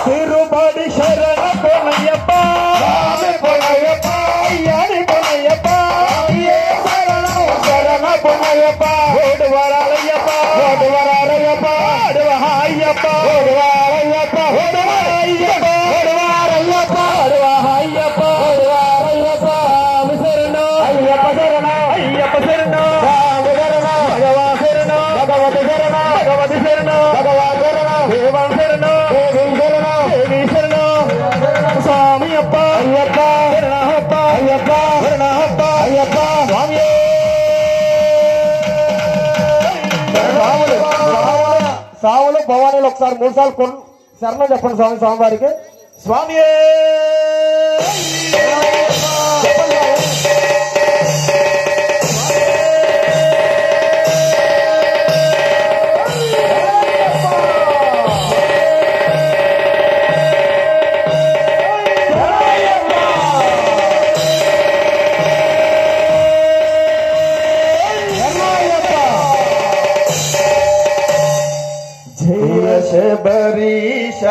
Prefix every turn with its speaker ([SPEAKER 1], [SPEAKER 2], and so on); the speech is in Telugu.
[SPEAKER 1] తిరుపతి శరణ పొనయ్యప్ప శరణ పొనయ్యప్ప ఓడు వరాలయ్యప్ప ఓడు వరాలయ్యప్ప ఓడు అయ్యప్ప ఓడు వారయ్యప్ప ఓడు అయ్యప్ప ఓడు వారయ్యప్ప ఓడు అయ్యప్ప ఓడు వారయ్యప్ప శరణ అయ్యప్ప శరణ అయ్యప్ప శరణ శరణ భగవా శరణ భగవతి శరణ భగవతి శరణ భగవా శరణ దేవా శరణ దేవి శరణ దేవి శరణ స్వామి అప్ప అయ్యప్ప శరణప్ప అయ్యప్ప శరణప్ప అయ్యప్ప స్వామి సావులు భవానీలు ఒకసారి 3 సార్లు శరణం చెప్పండి స్వామి స్వామివారికి స్వామి
[SPEAKER 2] శబరీశ